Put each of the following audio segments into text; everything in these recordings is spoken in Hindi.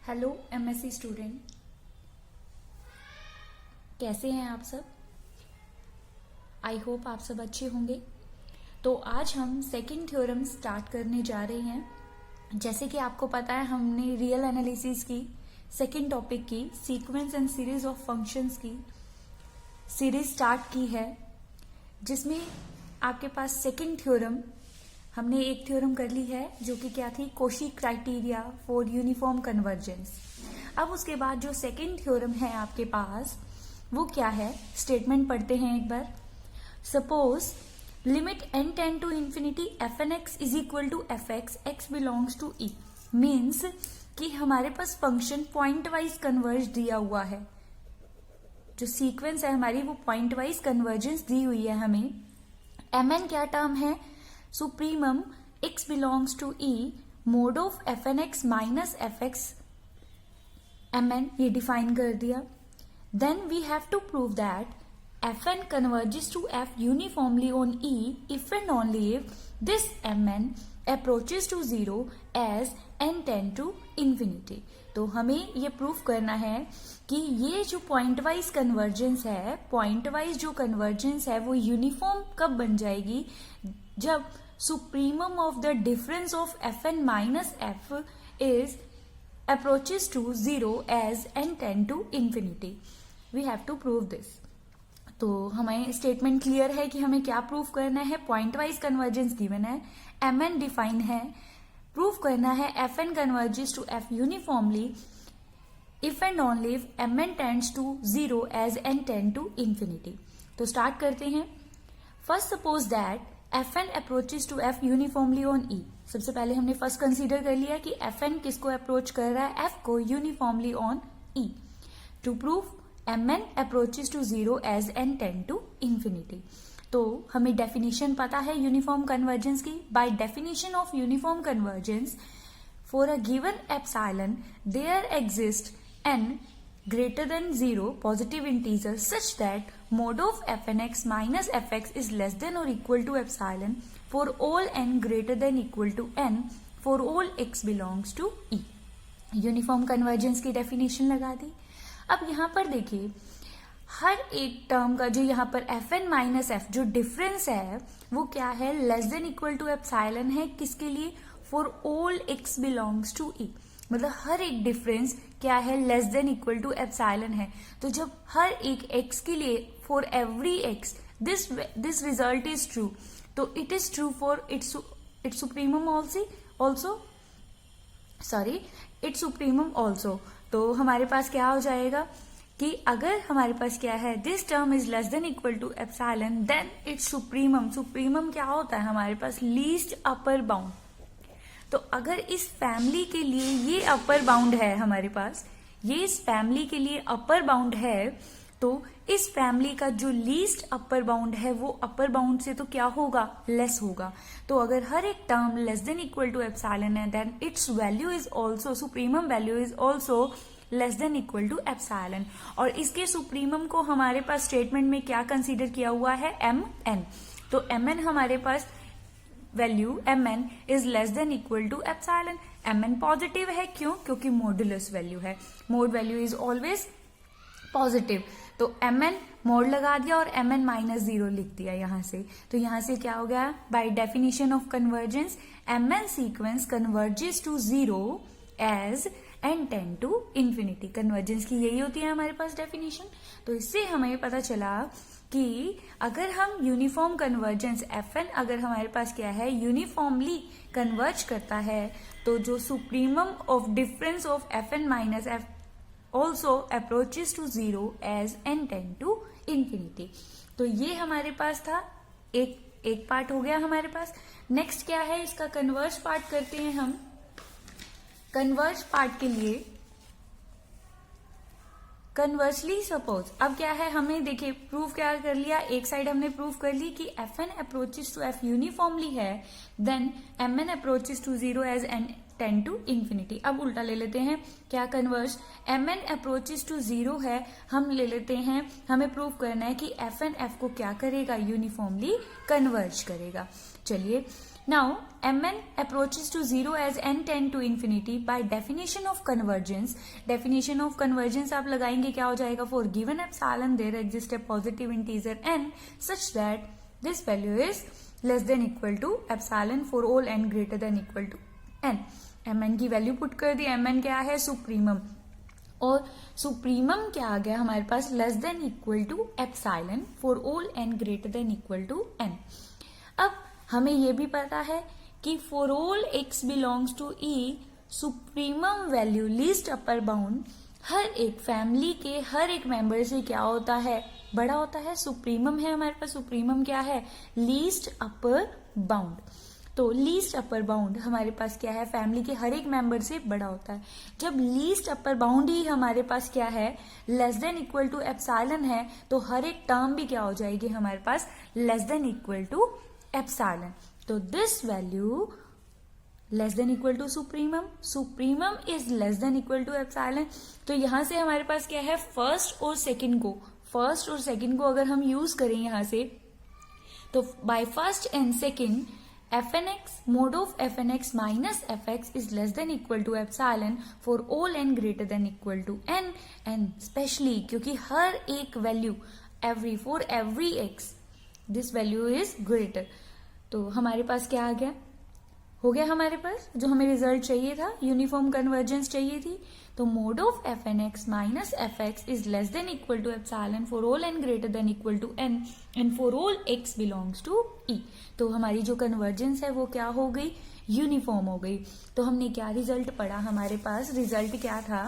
हेलो M.Sc स्टूडेंट, कैसे हैं आप सब। आई होप आप सब अच्छे होंगे। तो आज हम सेकंड थ्योरम स्टार्ट करने जा रहे हैं। जैसे कि आपको पता है, हमने रियल एनालिसिस की सेकंड टॉपिक की sequence and series of functions की सीरीज स्टार्ट की है, जिसमें आपके पास सेकंड थ्योरम हमने एक थ्योरम कर ली है जो कि क्या थी, Cauchy criteria for uniform convergence. अब उसके बाद जो सेकंड थ्योरम है आपके पास वो क्या है, स्टेटमेंट पढ़ते हैं एक बार। Suppose limit n tend to infinity f N x is equal to f x, x belongs to E. Means कि हमारे पास फंक्शन पॉइंट वाइज कन्वर्ज दिया हुआ है, जो सीक्वेंस है हमारी वो पॉइंट वाइज कन्वर्जेंस दी हुई है हमें। mn क्या टर्म है, supremum x belongs to e mod of f N x minus F x mn, ये डिफाइन कर दिया। Then we have to prove that fn converges to f uniformly on e if and only if this mn approaches to 0 as n tend to infinity। तो हमें ये प्रूफ करना है कि ये जो पॉइंट वाइज कन्वर्जेंस है, पॉइंट वाइज जो कन्वर्जेंस है वो यूनिफॉर्म कब बन जाएगी, जब supremum of the difference of f n minus f is approaches to 0 as n tend to infinity। We have to prove this. तो हमें स्टेटमेंट क्लियर है कि हमें क्या प्रूफ करना है। पॉइंट वाइज कन्वर्जेंस गिवन है, mn डिफाइन है, प्रूफ करना है fn converges to f uniformly if and only if mn tends to 0 as n tend to infinity. तो स्टार्ट करते हैं। First suppose that fn approaches to f uniformly on e। सबसे पहले हमने फर्स्ट कंसीडर कर लिया कि fn किसको अप्रोच कर रहा है, f को uniformly on e। To prove mn approaches to 0 as n tend to infinity। तो हमें डेफिनेशन पता है यूनिफॉर्म कन्वर्जेंस की। By definition of uniform convergence for a given epsilon there exist n greater than 0 positive integer such that mod of fnx minus fx is less than or equal to epsilon for all n greater than equal to n for all x belongs to e। Uniform convergence की डेफिनेशन लगा दी। अब यहाँ पर देखिए, हर एक टर्म का जो यहाँ पर एफ एन माइनस एफ जो डिफरेंस है वो क्या है, less than equal to epsilon है। किसके लिए, for all x belongs to E. मतलब हर एक डिफरेंस क्या है, less than equal to epsilon है। तो जब हर एक एक्स के लिए, for every x this result is true, तो it is true for its supremum also sorry its supremum also. तो हमारे पास क्या हो जाएगा कि अगर हमारे पास क्या है, this term is less than equal to epsilon, then its supremum. Supremum क्या होता है हमारे पास, लीस्ट अपर बाउंड। तो अगर इस फैमिली के लिए ये अपर बाउंड है हमारे पास, ये इस फैमिली के लिए अपर बाउंड है, तो इस फैमिली का जो लीस्ट अपर बाउंड है वो अपर बाउंड से तो क्या होगा, लेस होगा। तो अगर हर एक term less than equal to epsilon है, then its value is also, supremum value is also less than equal to epsilon. और इसके सुप्रीमम को हमारे पास स्टेटमेंट में क्या कंसीडर किया हुआ है, mn। तो mn हमारे पास value mn is less than equal to epsilon. mn positive है, क्यों, क्योंकि मॉडुलस वैल्यू है, mod value is always positive. तो mn मोड लगा दिया और mn माइनस 0 लिख दिया यहाँ से। तो यहाँ से क्या हो गया, by definition of convergence mn sequence converges to 0 as n tend to infinity. Convergence की यही होती है हमारे पास डेफिनेशन। तो इससे हमें पता चला कि अगर हम यूनिफॉर्म कन्वर्जेंस fn अगर हमारे पास क्या है, यूनिफॉर्मली कन्वर्ज करता है, तो जो supremum of difference of fn minus f also approaches to 0 as n tend to infinity। तो ये हमारे पास था, एक पार्ट हो गया हमारे पास। नेक्स्ट क्या है, इसका कन्वर्ज पार्ट करते हैं हम। कन्वर्ज पार्ट के लिए कन्वर्सली सपोज, अब क्या है, हमें देखिए प्रूफ क्या कर लिया, एक साइड हमने प्रूफ कर ली कि fn approaches to f uniformly है, then mn approaches to 0 as n tend to infinity. अब उल्टा ले लेते हैं, क्या कन्वर्ज, mn अप्रोचेस टू 0 है, हम ले लेते हैं, हमें प्रूव करना है कि fn f को क्या करेगा, यूनिफॉर्मली कन्वर्ज करेगा। चलिए, now mn approaches to 0 as n tend to infinity by definition of convergence। definition of convergence आप लगाएंगे, क्या हो जाएगा, for given epsilon there exists a positive integer n such that this value is less than equal to epsilon for all n greater than equal to n। mn की वैल्यू पुट कर दी, mn क्या है, सुप्रीमम, और सुप्रीमम क्या आ गया हमारे पास, less than equal to epsilon for all n greater than equal to n। अब हमें यह भी पता है कि for all x belongs to E, supremum value least upper bound हर एक फैमिली के हर एक मेंबर से क्या होता है, बड़ा होता है। सुप्रीमम है हमारे पास, सुप्रीमम क्या है, लीस्ट अपर बाउंड। तो लीस्ट अपर बाउंड हमारे पास क्या है, फैमिली के हर एक मेंबर से बड़ा होता है। जब लीस्ट अपर बाउंड ही हमारे पास क्या है, less than equal to epsilon है, तो हर एक टर्म भी क्या हो जाएगी हमारे पास, less than equal to epsilon. तो this value less than equal to supremum, supremum is less than equal to epsilon. तो यहां से हमारे पास क्या है, फर्स्ट और सेकंड को अगर हम यूज करें यहां से, तो by first and second fnx mod of fnx minus fx is less than equal to epsilon for all n greater than equal to n, and specially क्योंकि हर एक value for every x this value is greater, तो हमारे पास क्या आ गया, हो गया हमारे पास जो हमें रिजल्ट चाहिए था, यूनिफॉर्म कन्वर्जेंस चाहिए थी। तो mod of fnx minus fx is less than equal to epsilon for all n greater than equal to n and for all x belongs to e। तो हमारी जो कन्वर्जेंस है वो क्या हो गई, यूनिफॉर्म हो गई। तो हमने क्या रिजल्ट पढ़ा, हमारे पास रिजल्ट क्या था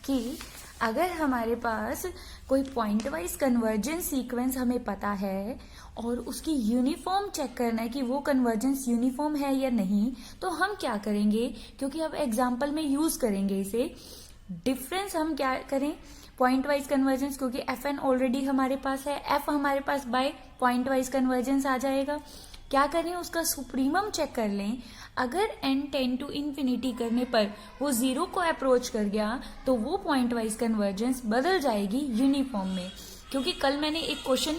कि अगर हमारे पास कोई पॉइंट वाइज कन्वर्जेंस सीक्वेंस हमें पता है और उसकी यूनिफॉर्म चेक करना है कि वो कन्वर्जेंस यूनिफॉर्म है या नहीं, तो हम क्या करेंगे, क्योंकि अब एग्जांपल में यूज करेंगे इसे, डिफरेंस हम क्या करें, पॉइंट वाइज कन्वर्जेंस, क्योंकि fn ऑलरेडी हमारे पास है, f हमारे पास बाय पॉइंट वाइज कन्वर्जेंस आ जाएगा। क्या करें, उसका सुप्रीमम चेक कर लें, अगर n टेंड टू इंफिनिटी करने पर वो 0 को अप्रोच कर गया तो वो पॉइंट वाइज कन्वर्जेंस बदल जाएगी यूनिफॉर्म में। क्योंकि कल मैंने एक क्वेश्चन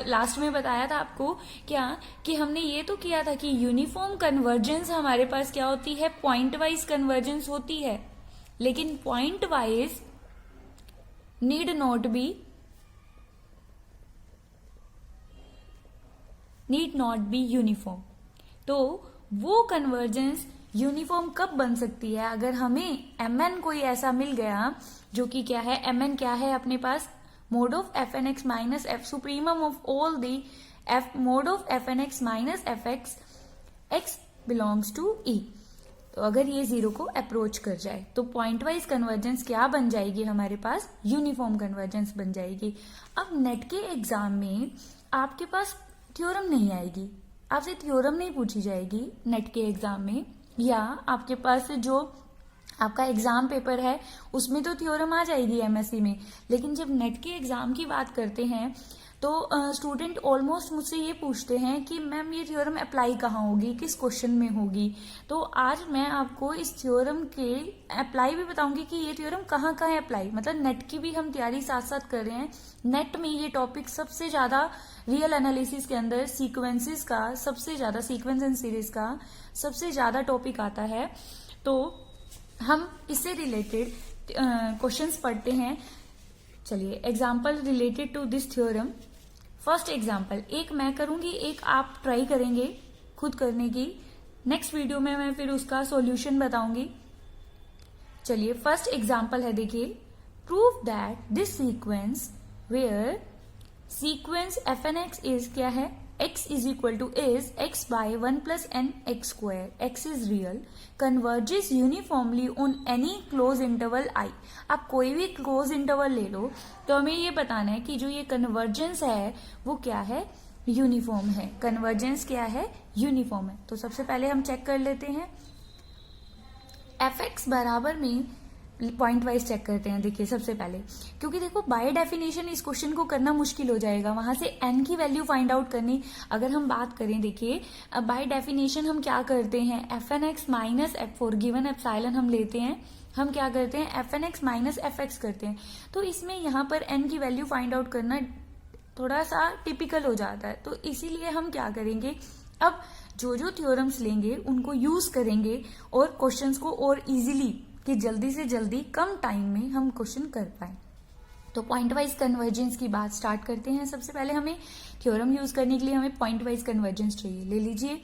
लास्ट में बताया था आपको, क्या कि हमने ये तो किया था कि यूनिफॉर्म कन्वर्जेंस हमारे पास क्या होती है, पॉइंट वाइज कन्वर्जेंस होती है, लेकिन point wise need not be uniform. तो वो कन्वर्जेंस यूनिफॉर्म कब बन सकती है, अगर हमें mn कोई ऐसा मिल गया जो कि क्या है, mn क्या है अपने पास, mod of fnx minus f, supremum of all the f mod of fnx minus fx x belongs to e। तो अगर ये 0 को अप्रोच कर जाए तो पॉइंट वाइज कन्वर्जेंस क्या बन जाएगी हमारे पास, यूनिफॉर्म कन्वर्जेंस बन जाएगी। अब नेट के एग्जाम में आपके पास थ्योरम नहीं आएगी, आपसे थ्योरम नहीं पूछी जाएगी नेट के एग्जाम में, या आपके पास जो आपका एग्जाम पेपर है उसमें तो थ्योरम आ जाएगी M.Sc में, लेकिन जब नेट के एग्जाम की बात करते हैं तो स्टूडेंट ऑलमोस्ट मुझसे ये पूछते हैं कि मैम ये थ्योरम अप्लाई कहाँ होगी, किस क्वेश्चन में होगी। तो आज मैं आपको इस थ्योरम के अप्लाई भी बताऊंगी कि ये थ्योरम कहाँ कहाँ अप्लाई, मतलब नेट की भी हम तैयारी साथ साथ कर रहे हैं। नेट में ये टॉपिक सबसे ज्यादा रियल एनालिसिस के अंदर सीक्वेंसेस का सबसे ज्यादा, सीक्वेंस एंड सीरीज का सबसे ज्यादा टॉपिक आता है, तो हम इससे रिलेटेड क्वेश्चंस पढ़ते हैं। चलिए, example related to this theorem. First example एक मैं करूंगी, एक आप ट्राई करेंगे खुद करने की, नेक्स्ट वीडियो में मैं फिर उसका सॉल्यूशन बताऊंगी। चलिए, फर्स्ट एग्जाम्पल है, देखिए, prove that this sequence where sequence fnx is क्या है, x is equal to is x by 1 plus n x square, x is real, converges uniformly on any close interval I। आप कोई भी क्लोज इंटरवल ले लो, तो हमें ये बताना है कि जो ये कन्वर्जेंस है वो क्या है, यूनिफॉर्म है। कन्वर्जेंस क्या है, यूनिफॉर्म है। तो सबसे पहले हम चेक कर लेते हैं, fx बराबर में पॉइंट वाइज चेक करते हैं। देखिए सबसे पहले, क्योंकि देखो बाय डेफिनेशन इस क्वेश्चन को करना मुश्किल हो जाएगा, वहां से एन की वैल्यू फाइंड आउट करनी। अगर हम बात करें, देखिए बाय डेफिनेशन हम क्या करते हैं, F N x minus F for given epsilon हम लेते हैं, हम क्या करते हैं F N x minus F X करते हैं। तो इसमें यहाँ पर एन की वैल्यू फाइंड आउट करना थोड़ा सा टिपिकल हो जाता है, तो इसीलिए हम क्या करेंगे, अब जो जो थ्योरम्स लेंगे उनको यूज करेंगे और क्वेश्चंस को और इजीली, कि जल्दी से जल्दी कम टाइम में हम क्वेश्चन कर पाए। तो पॉइंट वाइज कन्वर्जेंस की बात स्टार्ट करते हैं। सबसे पहले हमें थ्योरम यूज करने के लिए हमें पॉइंट वाइज कन्वर्जेंस चाहिए। ले लीजिए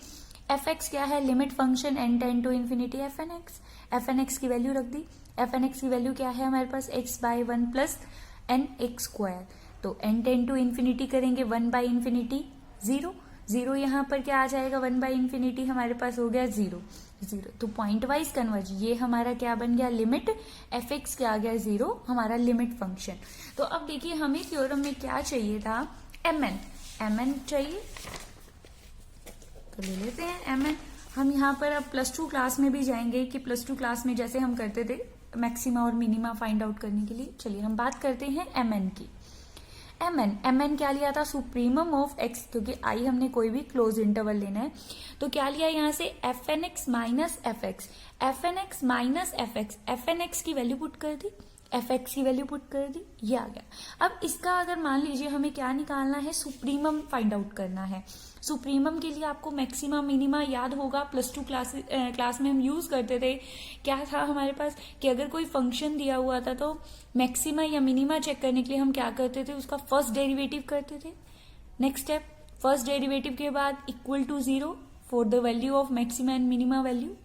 एफ एक्स क्या है, limit function n tend to infinity f N x. F N x की वैल्यू रख दी, एफ एन एक्स की वैल्यू क्या है हमारे पास, x by one plus n x square. तो एन टेंड टू इन्फिनिटी करेंगे, one by infinity zero, zero यहाँ पर क्या आ जाएगा, वन बाई इन्फिनिटी हमारे पास हो गया जीरो, जीरो। तो पॉइंट वाइज कन्वर्ज, ये हमारा क्या बन गया, लिमिट एफ एक्स क्या आ गया जीरो, हमारा लिमिट फंक्शन। तो अब देखिए हमें थ्योरम में क्या चाहिए था, एम एन, एम एन चाहिए, तो ले लेते हैं एम एन। हम यहाँ पर अब प्लस टू क्लास में भी जाएंगे, कि प्लस टू क्लास में जैसे हम करते थे मैक्सिमा और मिनिमा फाइंड आउट करने के लिए। चलिए हम बात करते हैं एम एन की। एम एन क्या लिया था, सुप्रीमम ऑफ एक्स, क्योंकि आई हमने कोई भी क्लोज इंटरवल लेना है, तो क्या लिया यहाँ से F N x minus F X, F N x minus F X, F N x की वैल्यू पुट कर दी, एफ एक्स की वैल्यू पुट कर दी, ये आ गया। अब इसका अगर मान लीजिए हमें क्या निकालना है, सुप्रीमम फाइंड आउट करना है। सुप्रीमम के लिए आपको मैक्सिमा मिनिमा याद होगा, प्लस टू क्लास में हम यूज करते थे। क्या था हमारे पास कि अगर कोई फंक्शन दिया हुआ था तो मैक्सिमा या मिनिमा चेक करने के लिए हम क्या करते थे, उसका फर्स्ट डेरिवेटिव करते थे। नेक्स्ट स्टेप, फर्स्ट डेरिवेटिव के बाद equal to zero for the value of maxima and minima value.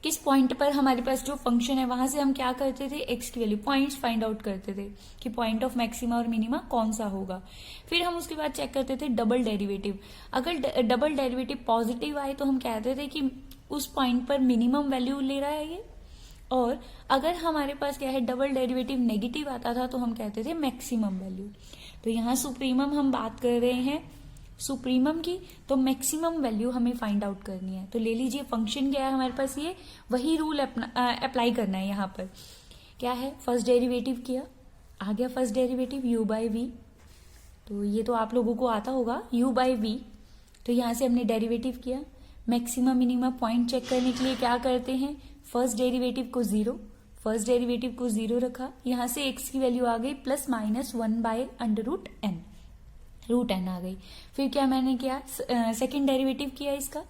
किस पॉइंट पर हमारे पास जो फंक्शन है वहां से हम क्या करते थे, एक्स की वैल्यू, पॉइंट्स फाइंड आउट करते थे कि पॉइंट ऑफ मैक्सिमा और मिनिमा कौन सा होगा। फिर हम उसके बाद चेक करते थे डबल डेरिवेटिव। अगर डबल डेरिवेटिव पॉजिटिव आए तो हम कहते थे कि उस पॉइंट पर मिनिमम वैल्यू ले रहा है ये, और अगर हमारे पास क्या है डबल डेरिवेटिव नेगेटिव आता था तो हम कहते थे मैक्सिमम वैल्यू। तो यहाँ सुप्रीमम हम बात कर रहे हैं सुप्रीमम की, तो मैक्सिमम वैल्यू हमें फाइंड आउट करनी है। तो ले लीजिए फंक्शन क्या है हमारे पास, ये वही रूल अप्लाई करना है। यहाँ पर क्या है, फर्स्ट डेरिवेटिव किया, आ गया first derivative u by V, तो ये तो आप लोगों को आता होगा u बाई वी। तो यहाँ से हमने डेरिवेटिव किया, मैक्सिमा मिनिमा पॉइंट चेक करने के लिए क्या करते हैं, फर्स्ट डेरिवेटिव को जीरो, फर्स्ट डेरिवेटिव को जीरो रखा, यहाँ से x की वैल्यू आ गई plus minus one by under root n, root n आ गई। फिर क्या मैंने किया, सेकंड डेरिवेटिव किया, इसका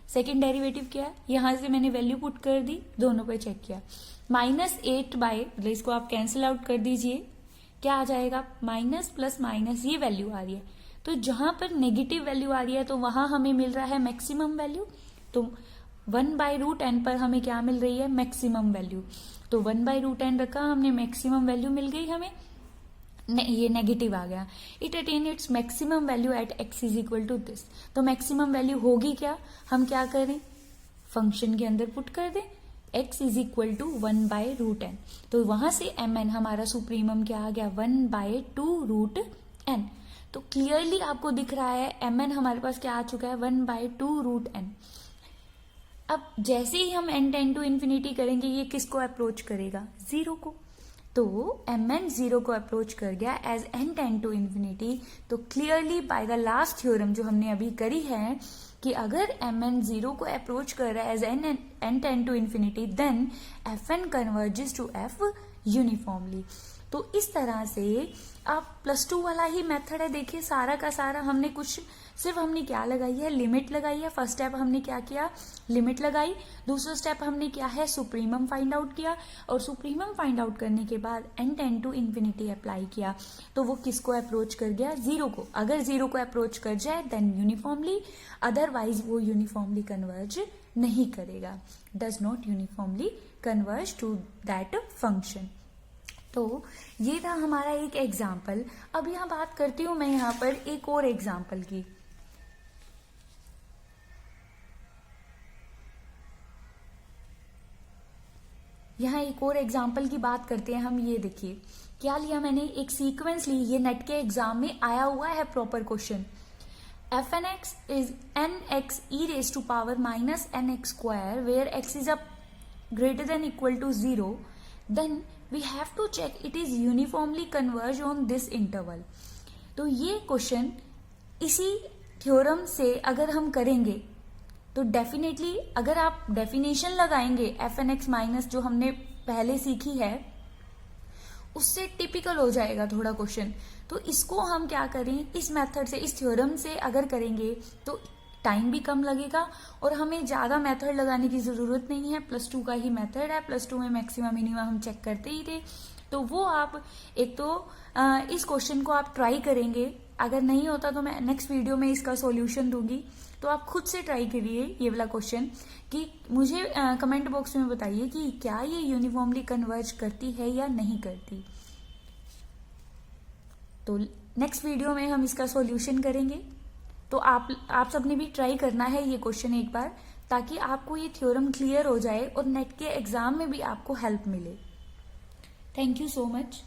सेकंड डेरिवेटिव किया, यहां से मैंने वैल्यू पुट कर दी, दोनों पे चेक किया, माइनस एट बाय, इसको आप कैंसिल आउट कर दीजिए, क्या आ जाएगा, माइनस प्लस माइनस, ये वैल्यू आ रही है। तो जहां पर नेगेटिव वैल्यू आ रही है तो वहां हमें मिल रहा है मैक्सिमम वैल्यू, तो वन बाय रूट एन पर हमें क्या मिल रही है, मैक्सिमम वैल्यू। तो वन बाय रूट एन रखा हमने, मैक्सिमम वैल्यू मिल गई हमें, ये नेगेटिव आ गया। It attain its maximum value at X is equal to this. तो मैक्सिमम वैल्यू होगी क्या, हम क्या करें, फंक्शन के अंदर पुट कर दें, X is equal to one by root N. तो वहां से एम एन हमारा सुप्रीमम क्या आ गया, one by two root N. तो क्लियरली आपको दिख रहा है एम एन हमारे पास क्या आ चुका है, one by two root N. अब जैसे ही हम एन टेंड टू इन्फिनिटी करेंगे, ये किसको अप्रोच करेगा, जीरो को। तो एम एन जीरो को अप्रोच कर गया as n tend to infinity. तो clearly by the last theorem जो हमने अभी करी है कि अगर एम एन जीरो को अप्रोच कर रहा है as n tend to infinity, then f n converges to f uniformly. तो इस तरह से आप प्लस टू वाला ही मेथड है, देखिए सारा का सारा हमने कुछ सिर्फ हमने क्या लगाई है, लिमिट लगाई है। फर्स्ट स्टेप हमने क्या किया, लिमिट लगाई। दूसरा स्टेप हमने क्या है, सुप्रीमम फाइंड आउट किया, और सुप्रीमम फाइंड आउट करने के बाद N tend to infinity apply किया। तो वो किसको अप्रोच कर गया, जीरो को। अगर जीरो को अप्रोच कर जाए देन यूनिफॉर्मली, अदरवाइज वो यूनिफॉर्मली कन्वर्ज नहीं करेगा, does not uniformly converge to that function. तो ये था हमारा एक एग्जाम्पल। अब यहाँ बात करती हूं मैं यहाँ पर एक और एग्जाम्पल की। यहाँ एक और एग्जाम्पल की बात करते हैं हम। ये देखिए क्या लिया मैंने, एक सीक्वेंस ली, ये नेट के एग्जाम में आया हुआ है proper question. F N x is N X E raise to power minus N x square where X is a greater than equal to 0, then we have to check it is uniformly converge on this interval. तो ये क्वेश्चन इसी थ्योरम से अगर हम करेंगे तो डेफिनेटली अगर आप डेफिनेशन लगाएंगे एफ एन एक्स माइनस जो हमने पहले सीखी है उससे टिपिकल हो जाएगा थोड़ा क्वेश्चन। तो इसको हम क्या करें, इस मेथड से, इस थ्योरम से अगर करेंगे तो टाइम भी कम लगेगा और हमें ज्यादा मेथड लगाने की जरूरत नहीं है। +2 का ही मेथड है, +2 में मैक्सिमम मिनिमम हम चेक करते ही थे। तो वो आप एक तो इस क्वेश्चन को आप ट्राई करेंगे, अगर नहीं होता तो मैं नेक्स्ट वीडियो में इसका सॉल्यूशन दूंगी। तो आप खुद से ट्राई करिए ये वाला क्वेश्चन कि मुझे कमेंट बॉक्स में बताइए कि क्या ये यूनिफॉर्मली कन्वर्ज करती है या नहीं करती। तो नेक्स्ट वीडियो में हम इसका सॉल्यूशन करेंगे। तो आप सबने भी ट्राई करना है ये क्वेश्चन एक बार, ताकि आपको ये थ्योरम क्लियर हो जाए और नेट के एग्जाम में भी आपको हेल्प मिले। Thank you so much.